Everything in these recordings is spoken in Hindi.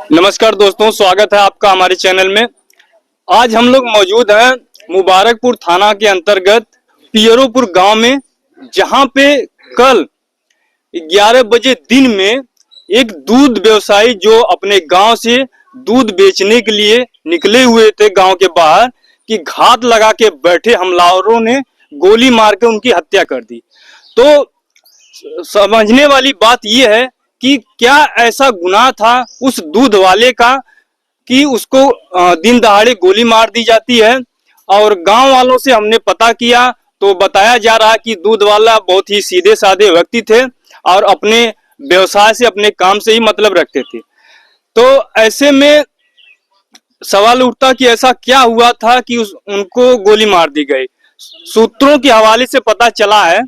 नमस्कार दोस्तों, स्वागत है आपका हमारे चैनल में। आज हम लोग मौजूद हैं मुबारकपुर थाना के अंतर्गत पियरोपुर गांव में, जहां पे कल 11 बजे दिन में एक दूध व्यवसायी जो अपने गांव से दूध बेचने के लिए निकले हुए थे गांव के बाहर, कि घात लगा के बैठे हमलावरों ने गोली मार के उनकी हत्या कर दी। तो समझने वाली बात यह है कि क्या ऐसा गुनाह था उस दूध वाले का कि उसको दिन दहाड़े गोली मार दी जाती है। और गांव वालों से हमने पता किया तो बताया जा रहा है कि दूध वाला बहुत ही सीधे साधे व्यक्ति थे और अपने व्यवसाय से, अपने काम से ही मतलब रखते थे। तो ऐसे में सवाल उठता कि ऐसा क्या हुआ था कि उनको गोली मार दी गई। सूत्रों के हवाले से पता चला है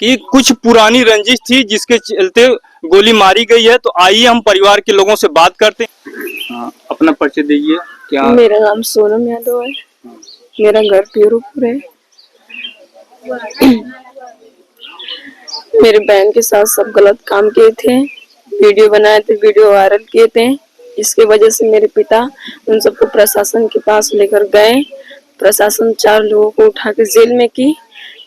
कि कुछ पुरानी रंजिश थी जिसके चलते गोली मारी गई है। तो आइए हम परिवार के लोगों से बात करते हैं। अपना परिचय दीजिए। क्या? मेरा नाम सोनम यादव है। मेरा घर पियरोपुर है। मेरे बहन के साथ सब गलत काम किए थे, वीडियो बनाए थे, वीडियो वायरल किए थे। इसके वजह से मेरे पिता उन सबको प्रशासन के पास लेकर गए। प्रशासन 4 लोगों को उठा के जेल में की।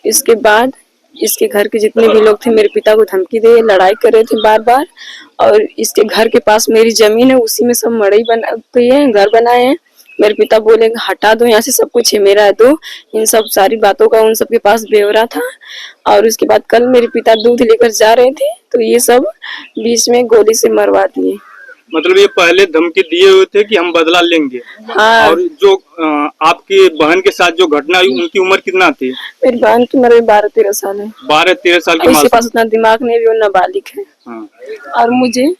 इसके बाद इसके घर के जितने भी लोग थे मेरे पिता को धमकी दे, लड़ाई कर रहे थे बार बार। और इसके घर के पास मेरी जमीन है, उसी में सब मड़ई बनाते हैं, घर बनाए हैं। मेरे पिता बोले हटा दो यहाँ से, सब कुछ है मेरा दो। इन सब सारी बातों का उन सब के पास ब्यौरा था। और उसके बाद कल मेरे पिता दूध लेकर जा रहे थे तो ये सब बीच में गोली से मरवा दिए। मतलब ये पहले धमकी दिए हुए थे कि हम बदला लेंगे। हाँ। और जो आपकी बहन के साथ जो घटना हुई, उनकी उम्र कितना थी? मेरी बहन की उम्र 12-13 साल है। 12-13 साल की। इसके पास उतना दिमाग नहीं भी, वो नाबालिग है। हाँ। और मुझे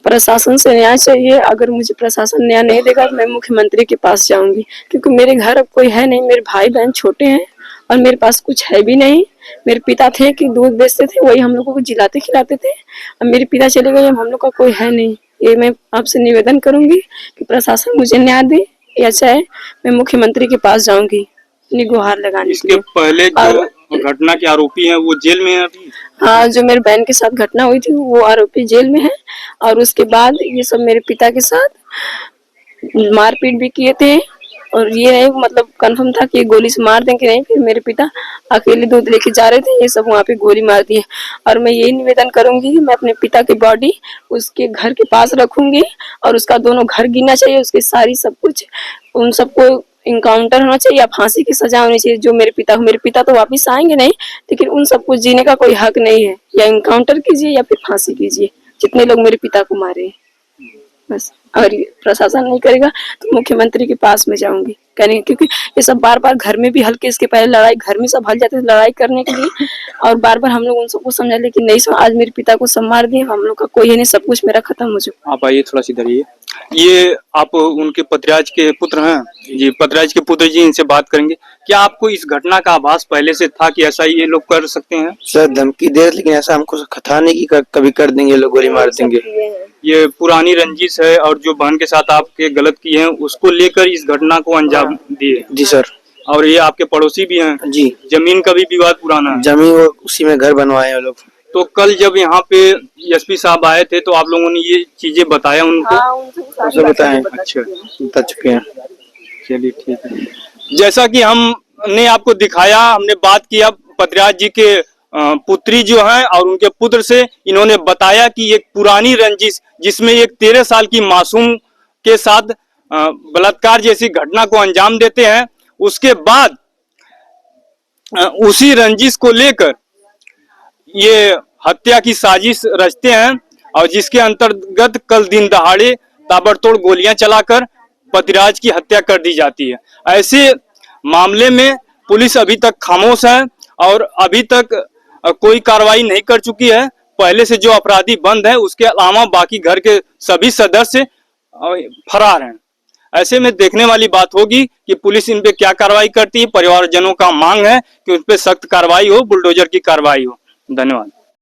प्रशासन से न्याय चाहिए। अगर मुझे प्रशासन न्याय नहीं देगा तो मैं मुख्यमंत्री के पास जाऊंगी, क्योंकि मेरे घर अब कोई है नहीं। मेरे भाई बहन छोटे हैं और मेरे पास कुछ है भी नहीं। मेरे पिता थे कि दूध बेचते थे, वही हम लोगों को जिलाते खिलाते थे। अब मेरे पिता चले गए, अब हम लोग का कोई है नहीं। ये मैं आपसे निवेदन करूंगी कि प्रशासन मुझे न्याय दे, या चाहे मैं मुख्यमंत्री के पास जाऊंगी अपनी गुहार लगाने के लिए। पहले जो घटना के आरोपी हैं वो जेल में है अभी? हाँ, जो मेरे बहन के साथ घटना हुई थी वो आरोपी जेल में है। और उसके बाद ये सब मेरे पिता के साथ मारपीट भी किए थे। और ये नहीं मतलब कंफर्म था कि ये गोली से मार देंगे, नहीं। फिर मेरे पिता अकेले दूध लेके जा रहे थे, ये सब वहाँ पे गोली मार दी है। और मैं यही निवेदन करूंगी कि मैं अपने पिता की बॉडी उसके घर के पास रखूंगी और उसका दोनों घर गिनना चाहिए, उसके सारी सब कुछ, उन सबको इनकाउंटर होना चाहिए या फांसी की सजा होनी चाहिए। जो मेरे पिता तो वापिस आएंगे नहीं, लेकिन उन सबको जीने का कोई हक नहीं है। या इनकाउंटर कीजिए या फिर फांसी कीजिए, जितने लोग मेरे पिता को मारे बस। अगर प्रशासन नहीं करेगा तो मुख्यमंत्री के पास में जाऊंगी करेंगे, क्योंकि ये सब बार बार घर में भी हल्के, इसके पहले लड़ाई घर में सब हल जाते थे लड़ाई करने के लिए। और बार बार हम लोग उन सबको समझा, लेकिन नहीं। आज मेरे पिता को सब मार दिए, हम लोग का कोई है नहीं, सब कुछ मेरा खत्म हो चुका। आप आइए थोड़ा सी इधर। ये आप उनके पतिराज के पुत्र हैं? जी, पतिराज के पुत्र जी, इनसे बात करेंगे। क्या आपको इस घटना का आभास पहले से था कि ऐसा ये लोग कर सकते हैं? सर धमकी दे, लेकिन ऐसा हमको खता नहीं कि कभी कर देंगे लोग, गोली मार देंगे। ये पुरानी रंजिश है और जो बहन के साथ आपके गलत किए हैं उसको लेकर इस घटना को अंजाम दिए? जी सर। और ये आपके पड़ोसी भी हैं? जी। जमीन का भी विवाद पुराना है? जमीन वो उसी में घर बनवाए हैं लोग। तो कल जब यहाँ पे एसपी साहब आए थे तो आप लोगों ने ये चीजें बताया उनको? हाँ, उसे बताएं। अच्छा, बता चुके हैं। चलिए ठीक है। जैसा कि हमने आपको दिखाया, हमने बात किया पतिराज जी के पुत्री जो हैं और उनके पुत्र से। इन्होंने बताया कि एक पुरानी रंजिश जिसमें एक 13 साल की मासूम के साथ बलात्कार जैसी घटना को अंजाम देते हैं, उसके बाद उसी रंजिश को लेकर ये हत्या की साजिश रचते हैं और जिसके अंतर्गत कल दिन दहाड़े ताबड़तोड़ गोलियां चलाकर पतिराज की हत्या कर दी जाती है। ऐसे मामले में पुलिस अभी तक खामोश है और अभी तक कोई कार्रवाई नहीं कर चुकी है। पहले से जो अपराधी बंद है, उसके अलावा बाकी घर के सभी सदस्य फरार हैं। ऐसे में देखने वाली बात होगी कि पुलिस इन पे क्या कार्रवाई करती है। परिवारजनों का मांग है कि उन पे सख्त कार्रवाई हो, बुलडोजर की कार्रवाई हो। धन्यवाद।